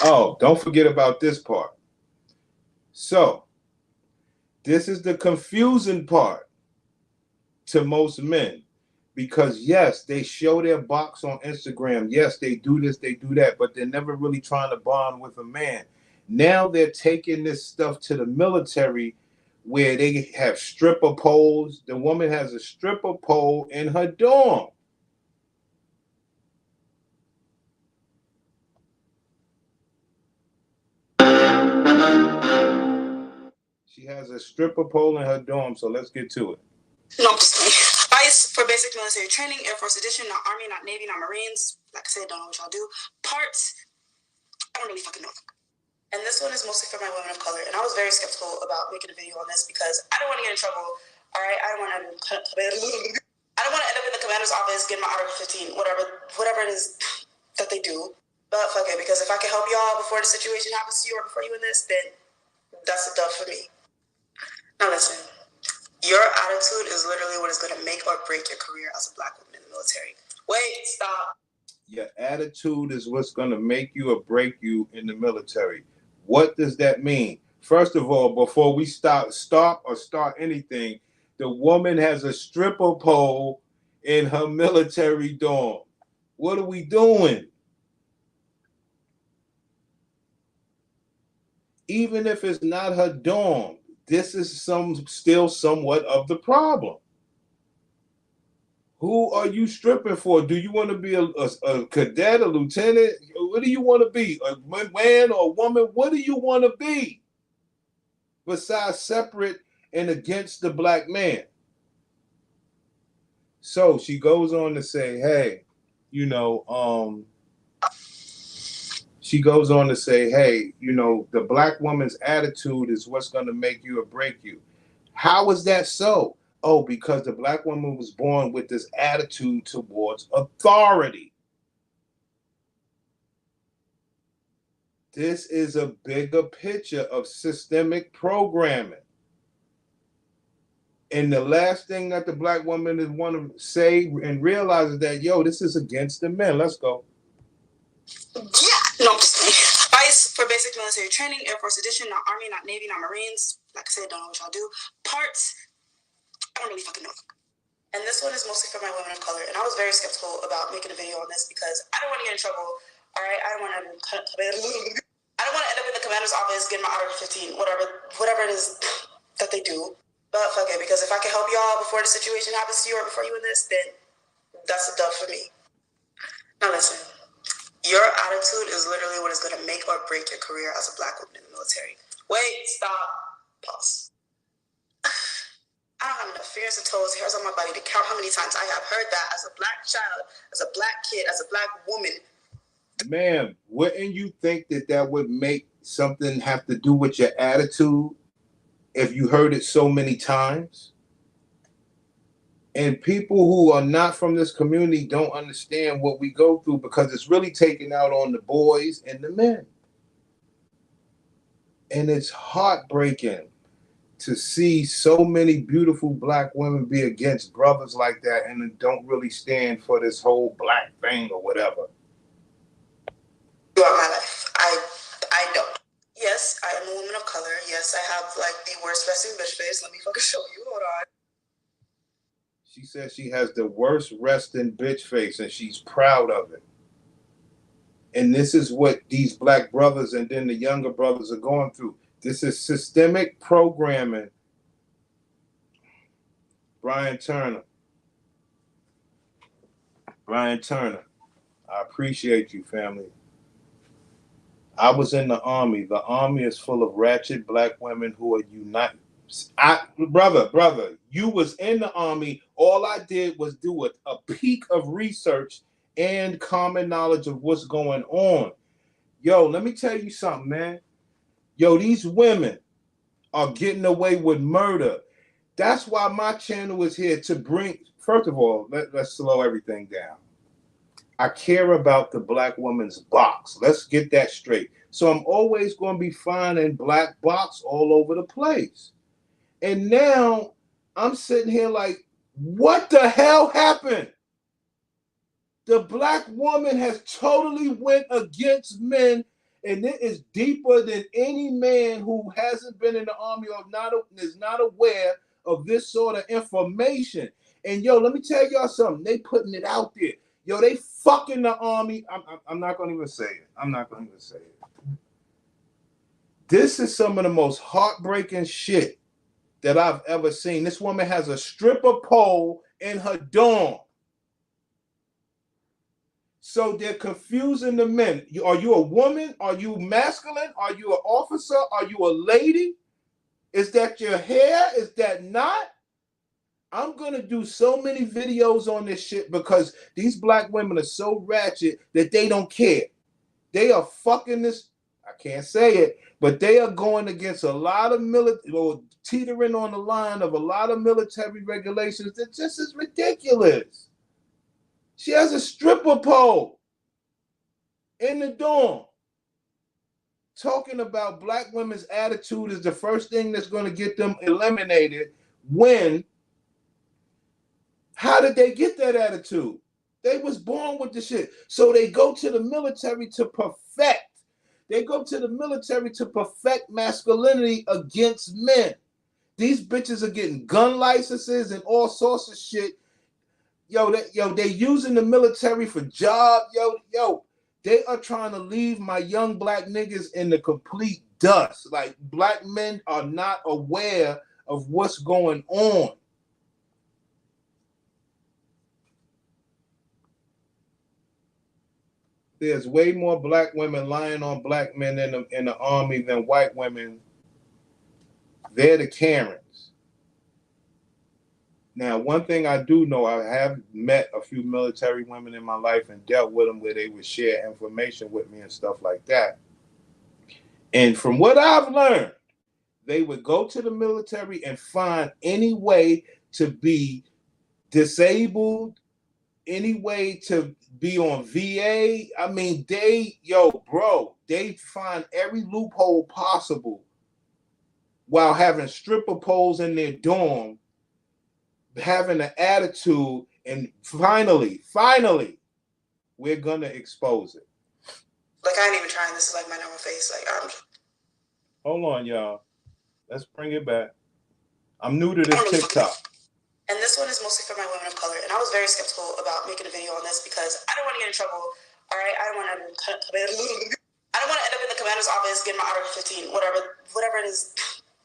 Oh, don't forget about this part. So, this is the confusing part to most men. Because yes, they show their box on Instagram. Yes, they do this, they do that, but they're never really trying to bond with a man. Now they're taking this stuff to the military where they have stripper poles. The woman has a stripper pole in her dorm. She has a stripper pole in her dorm, so let's get to it. No, I'm just kidding. Advice for basic military training, Air Force Edition, not Army, not Navy, not Marines. Like I said, don't know what y'all do. Parts, I don't really fucking know. And this one is mostly for my women of color. And I was very skeptical about making a video on this because I don't want to get in trouble. All right, I don't want to end up in the commander's office getting my Article 15, whatever it is that they do. But fuck it, because if I can help y'all before the situation happens to you or before you in this, then that's a dub for me. Now listen, your attitude is literally what is going to make or break your career as a black woman in the military. Wait, stop. Your attitude is what's going to make you or break you in the military. What does that mean? First of all, before we stop anything, the woman has a stripper pole in her military dorm. What are we doing? Even if it's not her dorm, this is still somewhat of the problem. Who are you stripping for? Do you want to be a cadet, a lieutenant? What do you want to be? A man or a woman? What do you want to be? Besides separate and against the black man. So she goes on to say, hey, the black woman's attitude is what's going to make you or break you. How is that so? Oh, because the black woman was born with this attitude towards authority. This is a bigger picture of systemic programming. And the last thing that the black woman is want to say and realize is that, this is against the men. Let's go. Yeah, no, I'm just kidding. Advice for basic military training, Air Force Edition, not Army, not Navy, not Marines. Like I said, don't know what y'all do. Parts, I don't really fucking know. And this one is mostly for my women of color. And I was very skeptical about making a video on this because I don't want to get in trouble. All right, I don't want to end up in the commander's office getting my Article 15, whatever it is that they do. But fuck it, because if I can help y'all before the situation happens to you or before you in this, then that's a dub for me. Now listen, your attitude is literally what is going to make or break your career as a black woman in the military. Wait, stop, pause. I don't have enough fingers and toes, hairs on my body to count how many times I have heard that as a black child, as a black kid, as a black woman. Ma'am, wouldn't you think that would make something have to do with your attitude if you heard it so many times? And people who are not from this community don't understand what we go through because it's really taken out on the boys and the men. And it's heartbreaking to see so many beautiful black women be against brothers like that and don't really stand for this whole black thing or whatever. Throughout my life, I don't. Yes, I am a woman of color. Yes, I have like the worst resting bitch face. Let me fucking show you. Hold on. She says she has the worst resting bitch face and she's proud of it. And this is what these black brothers and then the younger brothers are going through. This is systemic programming. Brian Turner, I appreciate you, family. I was in the Army. The Army is full of ratchet black women who are united. Brother, you was in the Army. All I did was do a peak of research and common knowledge of what's going on. Yo, let me tell you something, man. Yo, these women are getting away with murder. That's why my channel is here to bring, first of all, let's slow everything down. I care about the black woman's box. Let's get that straight. So I'm always going to be finding black box all over the place. And now I'm sitting here like, what the hell happened? The black woman has totally went against men And it is deeper than any man who hasn't been in the army or is not aware of this sort of information. And yo, let me tell y'all something. They putting it out there. Yo, they fucking the army. I'm not gonna even say it. I'm not gonna even say it. This is some of the most heartbreaking shit that I've ever seen. This woman has a stripper pole in her dorm. So they're confusing the men. Are you a woman? Are you masculine? Are you an officer? Are you a lady? Is that your hair? Is that not? I'm going to do so many videos on this shit because these black women are so ratchet that they don't care. They are fucking this. I can't say it, but they are going against a lot of military, or teetering on the line of a lot of military regulations that just is ridiculous. She has a stripper pole in the dorm. Talking about black women's attitude is the first thing that's going to get them eliminated. When? How did they get that attitude? They was born with the shit. So they go to the military to perfect. They go to the military to perfect masculinity against men. These bitches are getting gun licenses and all sorts of shit. They using the military for job. They are trying to leave my young black niggas in the complete dust. Like, black men are not aware of what's going on. There's way more black women lying on black men in the army than white women. They're the Karens. Now, one thing I do know, I have met a few military women in my life and dealt with them where they would share information with me and stuff like that. And from what I've learned, they would go to the military and find any way to be disabled, any way to be on VA. I mean, they find every loophole possible while having stripper poles in their dorm, having an attitude, and finally, we're gonna expose it. Like, I ain't even trying. This is like my normal face. Like, hold on, y'all. Let's bring it back. I'm new to this TikTok. And this one is mostly for my women of color. And I was very skeptical about making a video on this because I don't want to get in trouble. All right, I don't want to end up in the commander's office getting my Article 15, whatever it is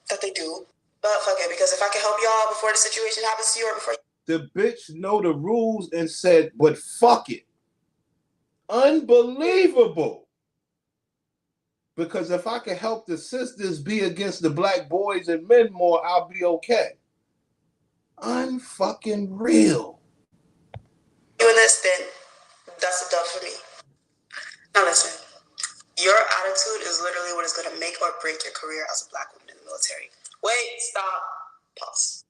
that they do. But fuck it, because if I can help y'all before the situation happens to you or before the bitch know the rules and said, but fuck it. Unbelievable. Because if I can help the sisters be against the black boys and men more, I'll be okay. Unfucking real. Doing this, then that's a dub for me. Now listen, your attitude is literally what is going to make or break your career as a black woman in the military. Wait, stop, pause.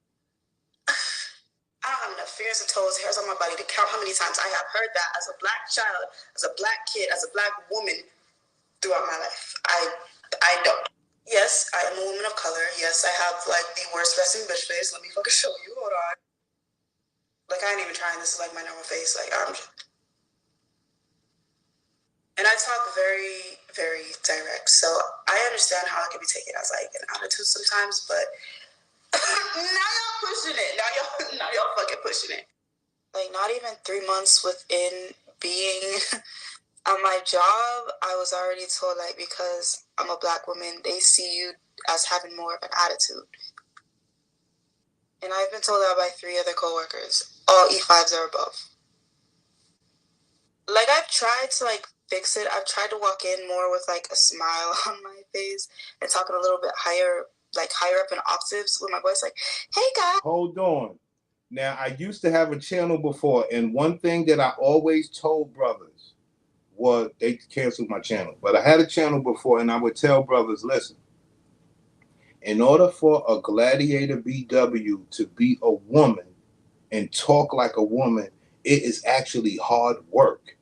I don't have enough fingers and toes, hairs on my body to count how many times I have heard that as a black child, as a black kid, as a black woman throughout my life. I don't. Yes, I am a woman of color. Yes, I have like the worst resting bitch face. Let me fucking show you. Hold on. Like, I ain't even trying. This is like my normal face. Like, and I talk very, very direct. So I understand how it can be taken as like an attitude sometimes, but now y'all pushing it. Now y'all fucking pushing it. Like, not even 3 months within being on my job, I was already told, like, because I'm a black woman, they see you as having more of an attitude. And I've been told that by 3 other coworkers, all E5s or above. Like, I've tried to, like, fix it. I've tried to walk in more with, like, a smile on my face and talking a little bit higher up in octaves with my voice, like, hey, guys. Hold on. Now, I used to have a channel before, and one thing that I always told brothers was, they canceled my channel, but I had a channel before, and I would tell brothers, listen, in order for a gladiator BW to be a woman and talk like a woman, it is actually hard work.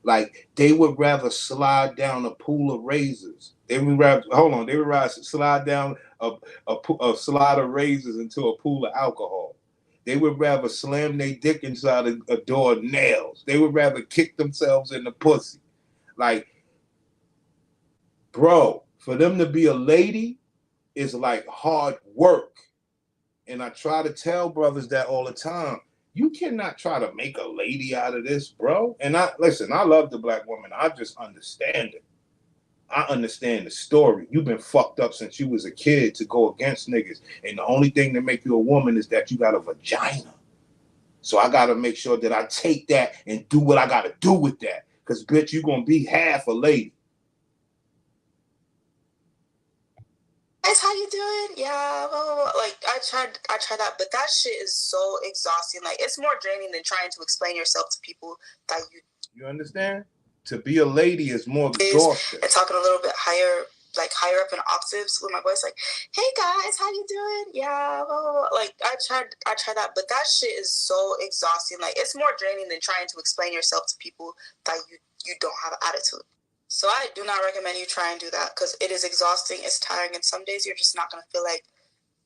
Like, they would rather slide down a pool of razors. They would rather slide down a slide of razors into a pool of alcohol. They would rather slam their dick inside a door of nails. They would rather kick themselves in the pussy. Like, Bro, for them to be a lady is like hard work. And I try to tell brothers that all the time. You cannot try to make a lady out of this, bro. And I listen, I love the black woman. I just understand it. I understand the story. You've been fucked up since you was a kid to go against niggas. And the only thing that make you a woman is that you got a vagina. So I gotta make sure that I take that and do what I gotta do with that. Cause bitch, you gonna be half a lady. Guys, how you doing? Yeah, blah, blah, blah. Like I tried that, but that shit is so exhausting. Like it's more draining than trying to explain yourself to people that you understand? To be a lady is more exhausting. And talking a little bit higher, like higher up in octaves with my voice, like, "Hey guys, how you doing? Yeah, blah, blah, blah." Like I tried that, but that shit is so exhausting. Like it's more draining than trying to explain yourself to people that you don't have an attitude. So I do not recommend you try and do that because it is exhausting, it's tiring, and some days you're just not gonna feel like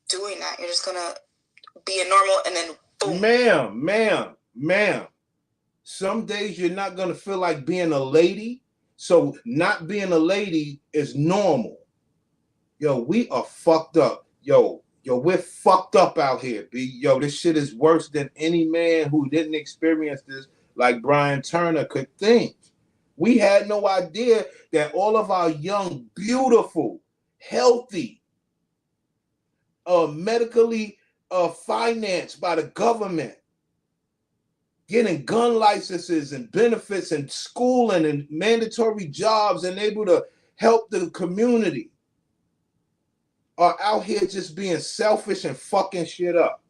doing that. You're just gonna be a normal and then boom. Ma'am. Some days you're not gonna feel like being a lady. So not being a lady is normal. Yo, we are fucked up. Yo, we're fucked up out here, B. Yo, this shit is worse than any man who didn't experience this like Brian Turner could think. We had no idea that all of our young, beautiful, healthy, medically financed by the government, getting gun licenses and benefits and schooling and mandatory jobs and able to help the community, are out here just being selfish and fucking shit up.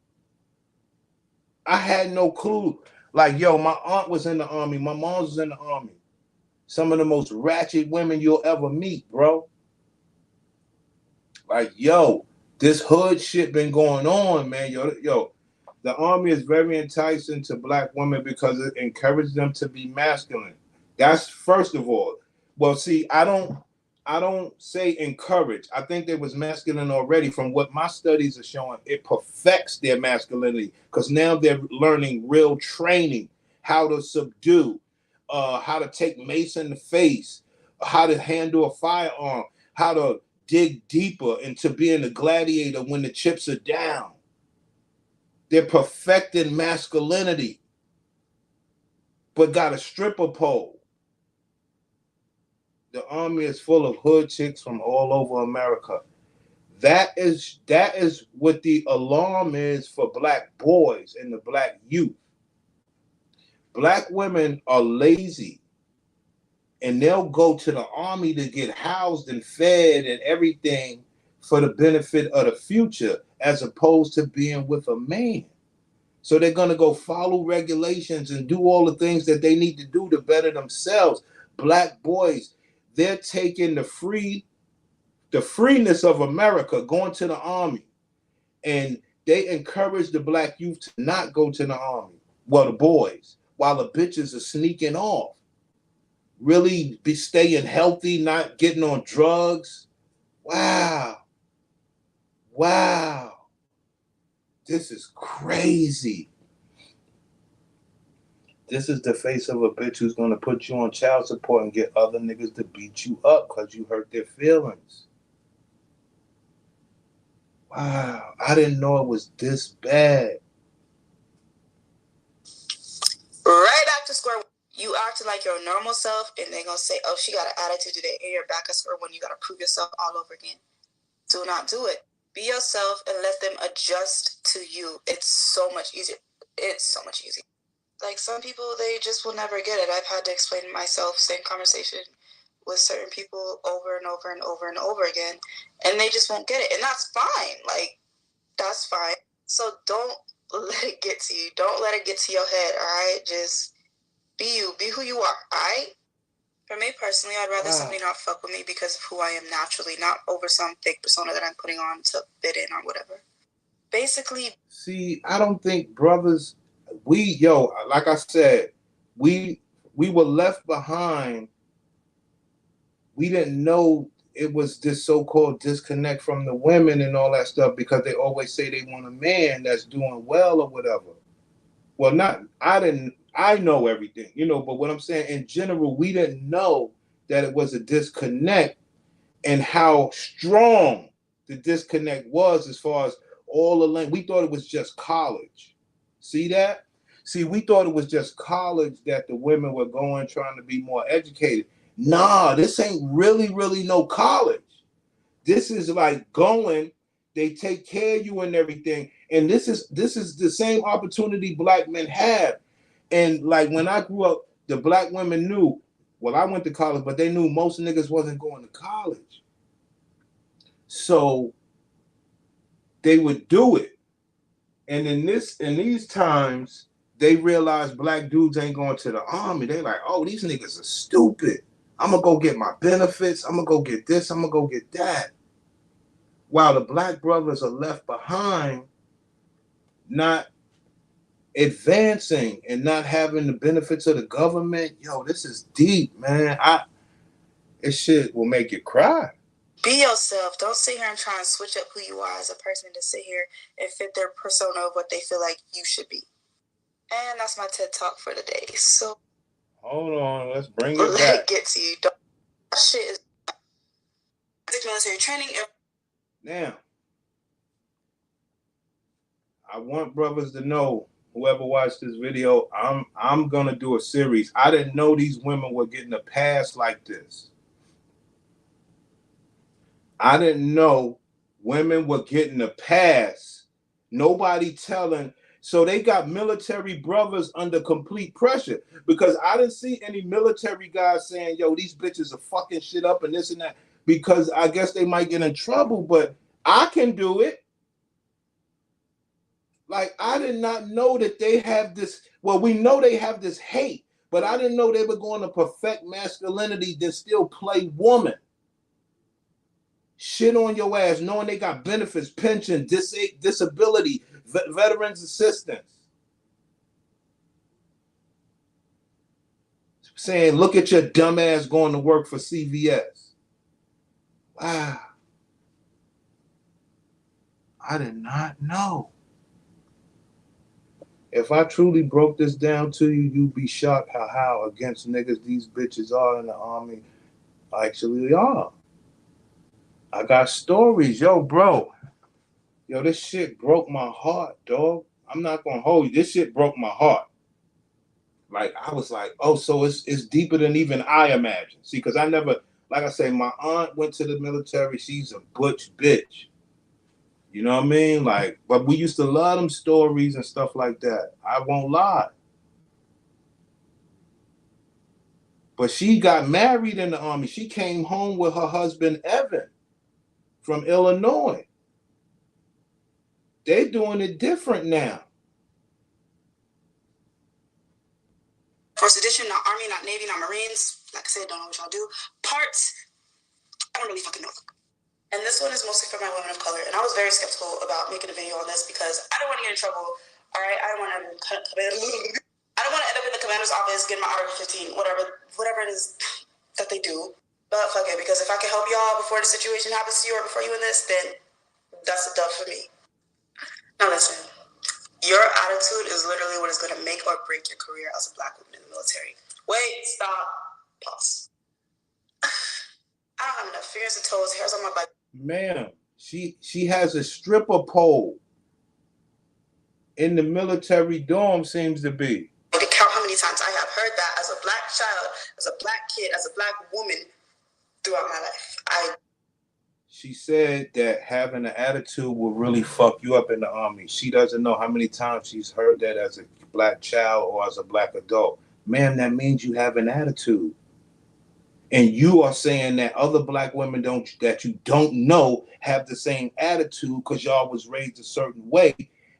I had no clue. Like, yo, my aunt was in the army. My mom was in the army. Some of the most ratchet women you'll ever meet, bro. Like, yo, this hood shit been going on, man. Yo, the army is very enticing to black women because it encourages them to be masculine. That's first of all. Well, see, I don't say encourage. I think they was masculine already. From what my studies are showing, it perfects their masculinity because now they're learning real training, how to subdue, how to take mace in the face, how to handle a firearm, how to dig deeper into being a gladiator when the chips are down. They're perfecting masculinity, but got a stripper pole. The army is full of hood chicks from all over America. That is what the alarm is for black boys and the black youth. Black women are lazy and they'll go to the army to get housed and fed and everything for the benefit of the future as opposed to being with a man. So they're going to go follow regulations and do all the things that they need to do to better themselves. Black boys, they're taking the freeness of America, going to the army. And they encourage the black youth to not go to the army. Well, the boys, while the bitches are sneaking off. Really be staying healthy, not getting on drugs. Wow. This is crazy. This is the face of a bitch who's going to put you on child support and get other niggas to beat you up because you hurt their feelings. Wow. I didn't know it was this bad. Right back to square one. You acting like your normal self, and they're going to say, oh, she got an attitude today, and you're back at square one. You got to prove yourself all over again. Do not do it. Be yourself and let them adjust to you. It's so much easier. Like some people, they just will never get it. I've had to explain myself, same conversation with certain people over and over and over and over again, and they just won't get it. And that's fine. Like, that's fine. So don't let it get to you. Don't let it get to your head, all right? Just be you. Be who you are, all right? For me personally, I'd rather somebody not fuck with me because of who I am naturally, not over some fake persona that I'm putting on to fit in or whatever. Basically. See, I don't think brothers, like I said, we were left behind. We didn't know it was this so-called disconnect from the women and all that stuff because they always say they want a man that's doing well or whatever. Well, I know everything, but what I'm saying in general, we didn't know that it was a disconnect and how strong the disconnect was as far as all the land. We thought it was just college. See that? See, we thought it was just college that the women were going trying to be more educated. Nah, this ain't really no college. This is like going, they take care of you and everything. And this is the same opportunity black men have. And like when I grew up, the black women knew, well, I went to college, but they knew most niggas wasn't going to college. So they would do it. And in these times, they realize black dudes ain't going to the army. They like, oh, these niggas are stupid. I'm gonna go get my benefits. I'm gonna go get this. I'm gonna go get that. While the black brothers are left behind, not advancing and not having the benefits of the government. Yo, this is deep, man. This shit will make you cry. Be yourself. Don't sit here and try and switch up who you are as a person to sit here and fit their persona of what they feel like you should be. And that's my TED Talk for today. So hold on, let's bring it back. Get to you. That shit is military training. Now, I want brothers to know, whoever watched this video, I'm gonna do a series. I didn't know these women were getting a pass like this. I didn't know women were getting a pass. Nobody telling. So they got military brothers under complete pressure, because I didn't see any military guys saying, yo, these bitches are fucking shit up and this and that, because I guess they might get in trouble, but I can do it. Like, I did not know that they have this. Well, we know they have this hate, but I didn't know they were going to perfect masculinity, then still play woman. Shit on your ass, knowing they got benefits, pension, disability, veterans assistance. Saying, look at your dumb ass going to work for CVS. Wow. I did not know. If I truly broke this down to you, you'd be shocked how against niggas these bitches are in the army actually are. I got stories, yo, bro. Yo, this shit broke my heart, dog. I'm not gonna hold you. This shit broke my heart. Like, I was like, oh, so it's deeper than even I imagined. See, because I never, like I say, my aunt went to the military. She's a butch bitch. You know what I mean? Like, but we used to love them stories and stuff like that. I won't lie. But she got married in the army. She came home with her husband, Evan, from Illinois. They're doing it different now. First edition, not Army, not Navy, not Marines. Like I said, don't know what y'all do. Parts, I don't really fucking know. And this one is mostly for my women of color. And I was very skeptical about making a video on this because I don't want to get in trouble. All right, I don't want to end up in the commander's office getting my Article 15, whatever it is that they do. But fuck it, because if I can help y'all before the situation happens to you or before you in this, then that's a dub for me. Now listen, your attitude is literally what is going to make or break your career as a black woman in the military. Wait, stop, pause. I don't have enough fingers and toes, hairs on my body. Ma'am, she has a stripper pole in the military dorm, seems to be. I can count how many times I have heard that as a black child, as a black kid, as a black woman throughout my life. She said that having an attitude will really fuck you up in the army. She doesn't know how many times she's heard that as a black child or as a black adult. Ma'am, that means you have an attitude. And you are saying that other black women that you don't know have the same attitude because y'all was raised a certain way.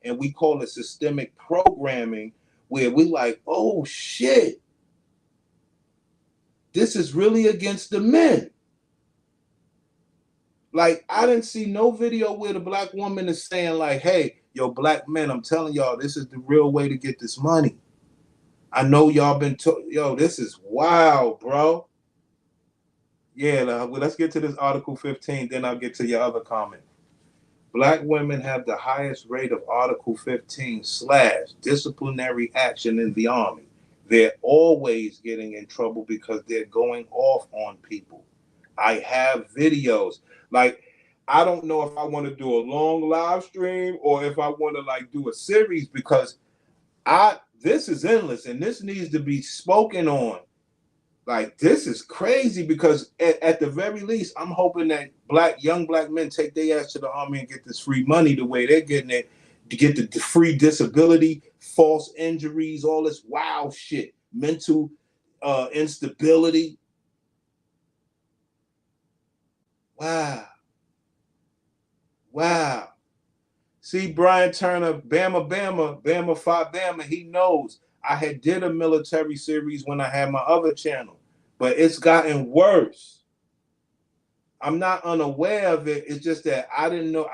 And we call it systemic programming, where we like, oh shit, this is really against the men. Like, I didn't see no video where the black woman is saying like, hey, yo, black men, I'm telling y'all, this is the real way to get this money. I know y'all been yo, this is wild, bro. Yeah, let's get to this Article 15, then I'll get to your other comment. Black women have the highest rate of Article 15 / disciplinary action in the Army. They're always getting in trouble because they're going off on people. I have videos. Like, I don't know if I want to do a long live stream or if I want to like do a series, because this is endless and this needs to be spoken on. Like, this is crazy, because at the very least, I'm hoping that young black men take their ass to the army and get this free money the way they're getting it, to get the free disability, false injuries, all this wild shit, mental instability. Wow. See, Brian Turner, Bama Five Bama, he knows. I had did a military series when I had my other channel, but it's gotten worse. I'm not unaware of it. It's just that I didn't know.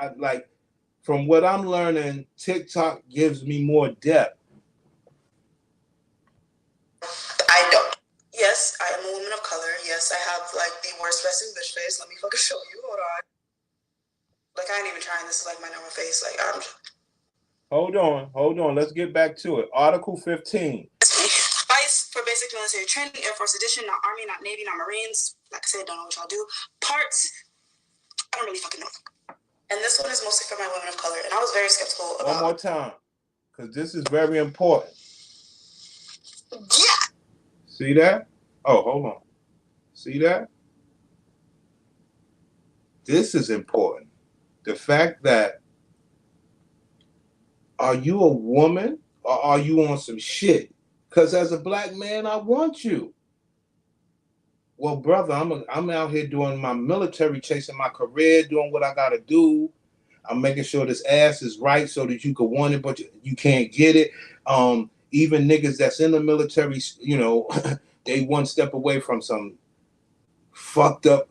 From what I'm learning, TikTok gives me more depth. I don't. Yes, I am a woman of color. Yes, I have like the worst resting bitch face. Let me fucking show you. Hold on. Like, I ain't even trying. This is like my normal face. Like, I'm. Hold on. Let's get back to it. Article 15. Advice for basic military training, Air Force edition, not Army, not Navy, not Marines. Like I said, don't know what y'all do. Parts, I don't really fucking know. And this one is mostly for my women of color. And I was very skeptical about. One more time, because this is very important. Yeah. See that? Oh, hold on. See that? This is important. The fact that, are you a woman or are you on some shit? Because as a black man, I want you. Well, brother, I'm out here doing my military, chasing my career, doing what I got to do. I'm making sure this ass is right so that you could want it, but you can't get it. Even niggas that's in the military, they one step away from some fucked up.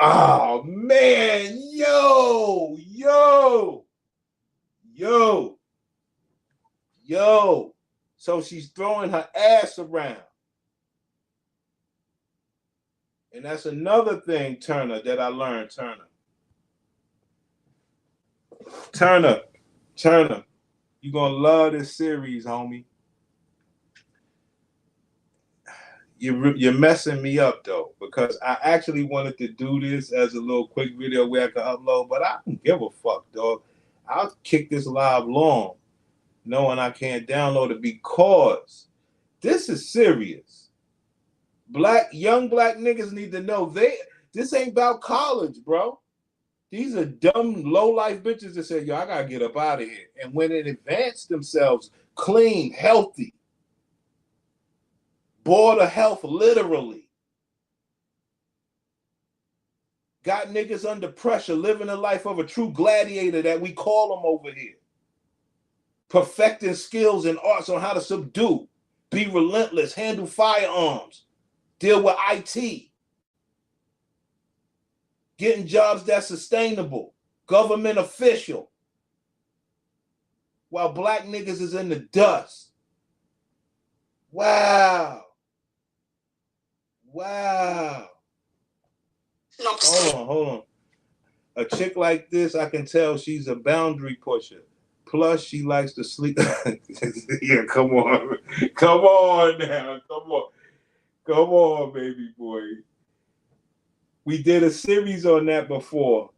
Oh, man. Yo. So she's throwing her ass around. And that's another thing, Turner, that I learned, Turner, you're going to love this series, homie. You're messing me up, though, because I actually wanted to do this as a little quick video where I could upload, but I don't give a fuck, dog. I'll kick this live long, knowing I can't download it, because this is serious. Young black niggas need to know this ain't about college, bro. These are dumb, low-life bitches that say, yo, I gotta get up out of here. And when it advanced themselves, clean, healthy, border health, literally, got niggas under pressure, living the life of a true gladiator that we call them over here. Perfecting skills and arts on how to subdue, be relentless, handle firearms, deal with IT, getting jobs that's sustainable, government official, while black niggas is in the dust. Wow. Hold on. A chick like this, I can tell she's a boundary pusher. Plus, she likes to sleep. Yeah, come on. Come on now. Come on, baby boy. We did a series on that before,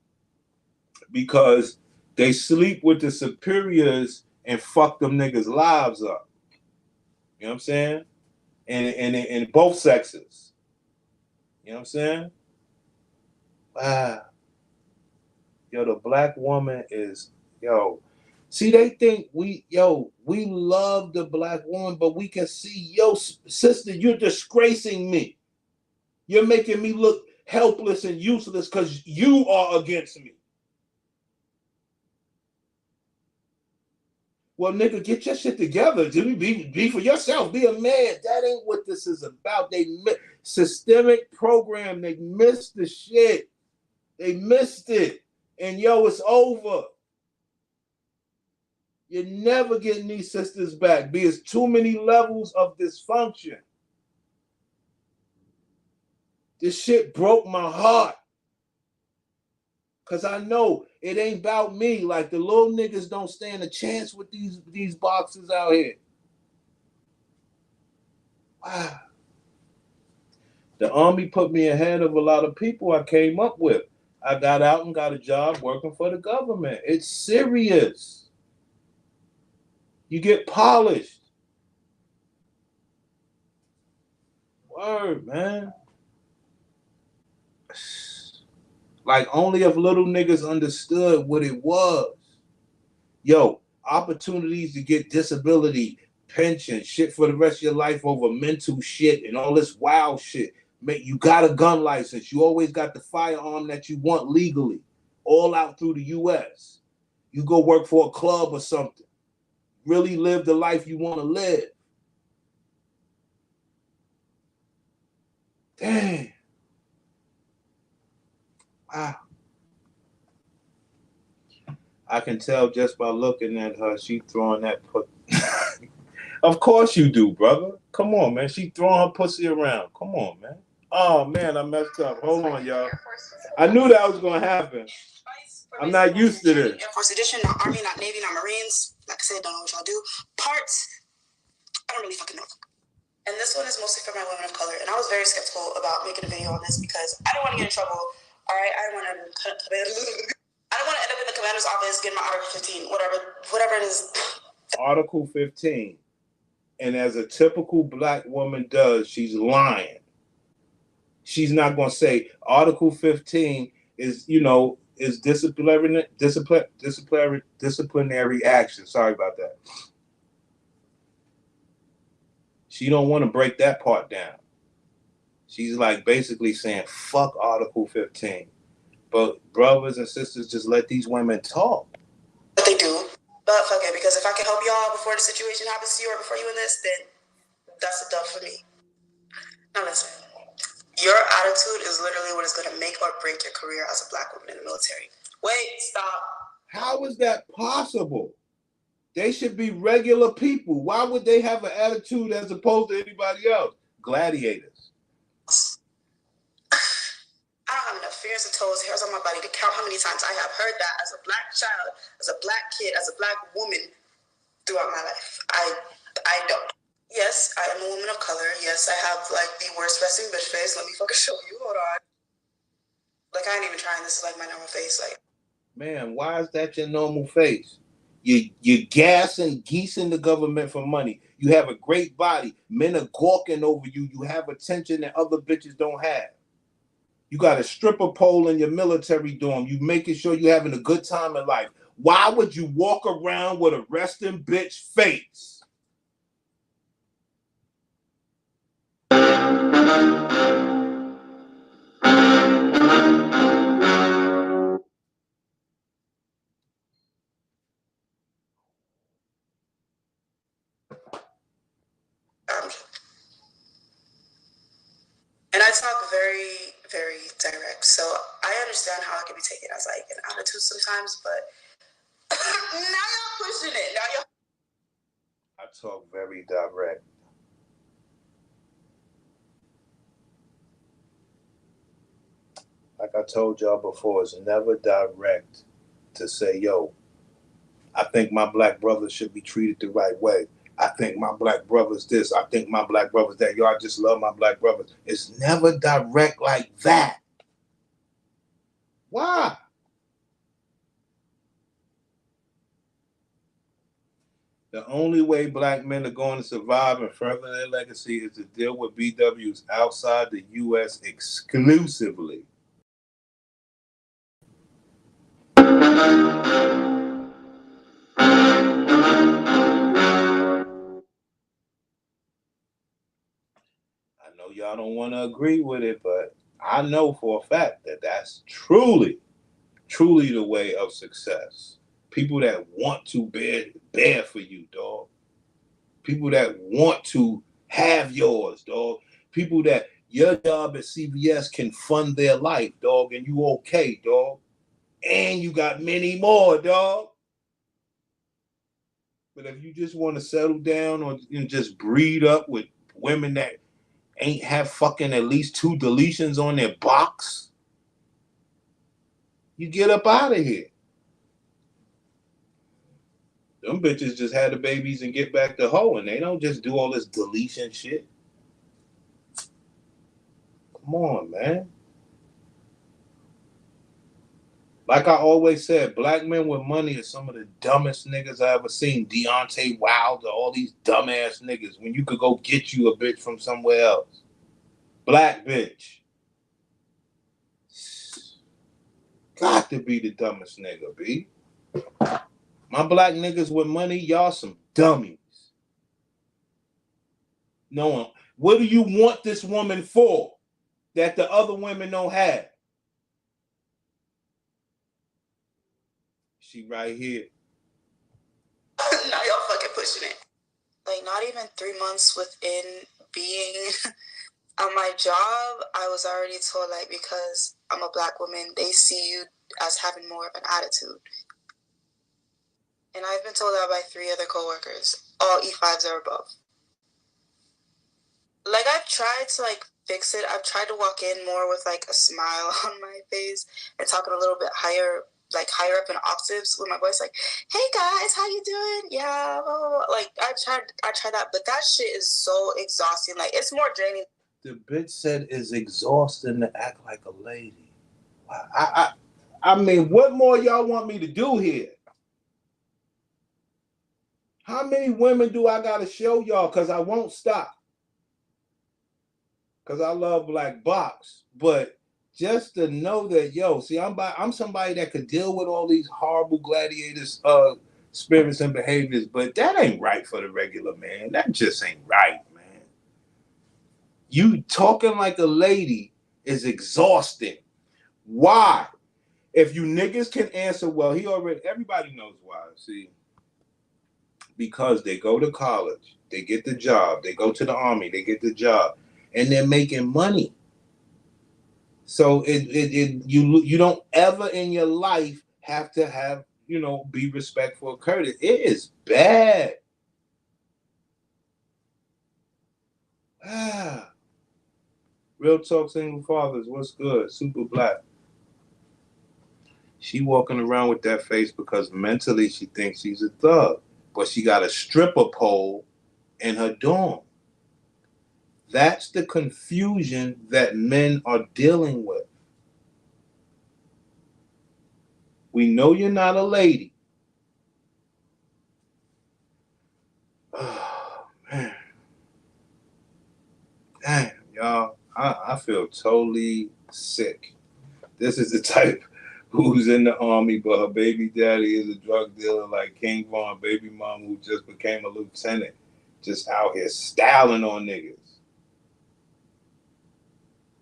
because they sleep with the superiors and fuck them niggas' lives up. You know what I'm saying? And in both sexes. You know what I'm saying? Wow. Yo, the black woman is, see, they think we love the black woman, but we can see, sister, you're disgracing me. You're making me look helpless and useless because you are against me. Well, nigga, get your shit together. Be for yourself. Be a man. That ain't what this is about. Systemic program. They missed the shit. They missed it. And it's over. You're never getting these sisters back because too many levels of dysfunction. This shit broke my heart. Because I know it ain't about me. Like, the little niggas don't stand a chance with these boxes out here. Wow. The Army put me ahead of a lot of people I came up with. I got out and got a job working for the government. It's serious. You get polished. Word, man. Like, only if little niggas understood what it was. Yo, opportunities to get disability, pension, shit for the rest of your life over mental shit and all this wild shit. You got a gun license. You always got the firearm that you want legally, all out through the U.S. You go work for a club or something. Really live the life you want to live. Damn. Wow. I can tell just by looking at her, she throwing that put. Of course you do, brother. Come on, man. She throwing her pussy around. Come on, man. Oh, man, I messed up. Hold on, y'all. I knew that was going to happen. I'm not used to this. Air Force Edition, not Army, not Navy, not Marines. Like I said, don't know what y'all do. Parts, I don't really fucking know. And this one is mostly for my women of color. And I was very skeptical about making a video on this because I didn't want to get in trouble. All right, I didn't want to end up in the commander's office getting my Article 15, whatever it is. Article 15. And as a typical black woman does, she's lying. She's not going to say Article 15 is, is disciplinary action. Sorry about that. She don't want to break that part down. She's like basically saying, fuck Article 15. But brothers and sisters, just let these women talk. But they do. But fuck it, because if I can help y'all before the situation happens to you or before you in this, then that's a dub for me. Now listen, your attitude is literally what is going to make or break your career as a black woman in the military. Wait, stop. How is that possible? They should be regular people. Why would they have an attitude as opposed to anybody else? Gladiators. I don't have enough fingers and toes, hairs on my body to count how many times I have heard that as a black child, as a black kid, as a black woman throughout my life. I don't. Yes, I am a woman of color. Yes, I have like the worst resting bitch face. Let me fucking show you. Hold on. Like I ain't even trying. This is like my normal face. Like, man, why is that your normal face? You're gassing, geesing the government for money. You have a great body. Men are gawking over you. You have attention that other bitches don't have. You got a stripper pole in your military dorm. You making sure you're having a good time in life. Why would you walk around with a resting bitch face? and I talk very, very direct. So I understand how it can be taken as like an attitude sometimes, but now y'all pushing it. Now y'all. I talk very direct. Like I told y'all before, it's never direct to say, yo, I think my black brothers should be treated the right way. I think my black brothers this. I think my black brothers that. Yo, I just love my black brothers. It's never direct like that. Why? The only way black men are going to survive and further their legacy is to deal with BWs outside the U.S. exclusively. I know y'all don't want to agree with it, but I know for a fact that that's truly the way of success. People that want to bear for you, dog. People that want to have yours, dog. People that your job at CVS can fund their life, dog, and you okay, dog. And you got many more, dog. But if you just want to settle down or just breed up with women that ain't have fucking at least 2 deletions on their box, you get up out of here. Them bitches just had the babies and get back to hoeing. They don't just do all this deletion shit. Come on, man. Like I always said, black men with money are some of the dumbest niggas I ever seen. Deontay Wilder, all these dumbass niggas. When you could go get you a bitch from somewhere else. Black bitch. Got to be the dumbest nigga, B. My black niggas with money, y'all some dummies. No, what do you want this woman for that the other women don't have? She right here. Now y'all fucking pushing it. Like, not even 3 months within being on my job, I was already told, like, because I'm a black woman, they see you as having more of an attitude. And I've been told that by 3 other coworkers, all E5s or above. Like, I've tried to, like, fix it. I've tried to walk in more with, like, a smile on my face and talking a little bit higher, like, higher up in octaves with my voice, like, hey, guys, how you doing? Yeah, blah, blah, blah. Like, I tried that, but that shit is so exhausting. Like, it's more draining. The bitch said it's exhausting to act like a lady. I mean, what more y'all want me to do here? How many women do I gotta show y'all? Cause I won't stop. Cause I love Black Box, but just to know that, yo, see, I'm somebody that could deal with all these horrible gladiators, spirits and behaviors, but that ain't right for the regular man. That just ain't right, man. You talking like a lady is exhausting. Why? If you niggas can answer well, everybody knows why. See, because they go to college, they get the job, they go to the army, they get the job, and they're making money. So you don't ever in your life have to have, be respectful, courteous. It is bad. Real talk, single fathers, what's good? Super black. She walking around with that face because mentally she thinks she's a thug, but she got a stripper pole in her dorm. That's the confusion that men are dealing with. We know you're not a lady. Oh, man. Damn, y'all. I feel totally sick. This is the type who's in the army, but her baby daddy is a drug dealer like King Von, baby mom who just became a lieutenant. Just out here styling on niggas.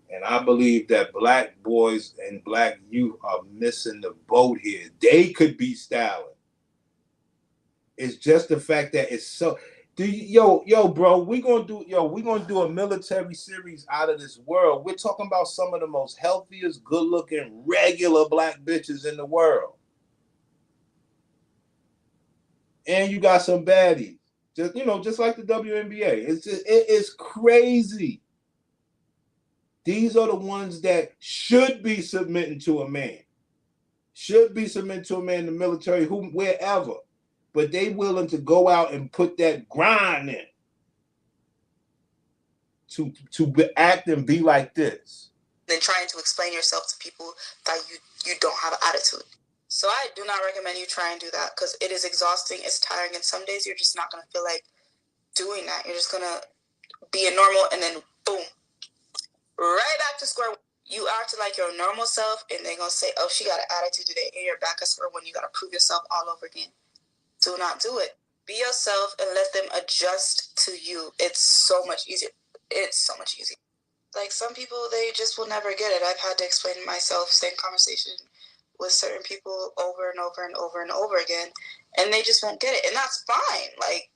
And I believe that black boys and black youth are missing the boat here. They could be styling. It's just the fact that it's so. Bro, we gonna do a military series out of this world. We're talking about some of the most healthiest, good-looking, regular black bitches in the world, and you got some baddies. Just like the WNBA. It is crazy. These are the ones that should be submitting to a man. Should be submitting to a man in the military, wherever. But they willing to go out and put that grind in to act and be like this. Then trying to explain yourself to people that you don't have an attitude. So I do not recommend you try and do that because it is exhausting, it's tiring, and some days you're just not going to feel like doing that. You're just going to be a normal and then boom, right back to square one. You act like your normal self and they're going to say, oh, she got an attitude today, and you're back at square one. You got to prove yourself all over again. Do not do it. Be yourself and let them adjust to you. It's so much easier. It's so much easier. Like, some people, they just will never get it. I've had to explain myself, same conversation with certain people over and over and over and over again, and they just won't get it. And that's fine. Like,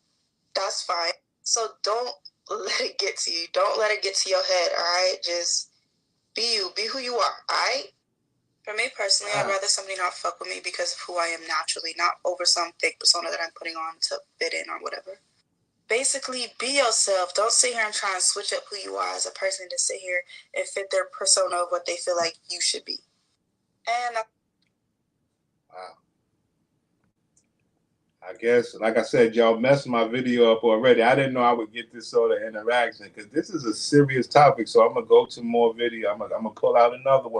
that's fine. So don't let it get to you. Don't let it get to your head, all right? Just be you. Be who you are, all right? For me personally, I'd rather somebody not fuck with me because of who I am naturally, not over some fake persona that I'm putting on to fit in or whatever. Basically, be yourself. Don't sit here and try and switch up who you are as a person to sit here and fit their persona of what they feel like you should be. And wow. I guess, like I said, y'all messed my video up already. I didn't know I would get this sort of interaction because this is a serious topic. So I'm gonna go to more video. I'm gonna pull out another one.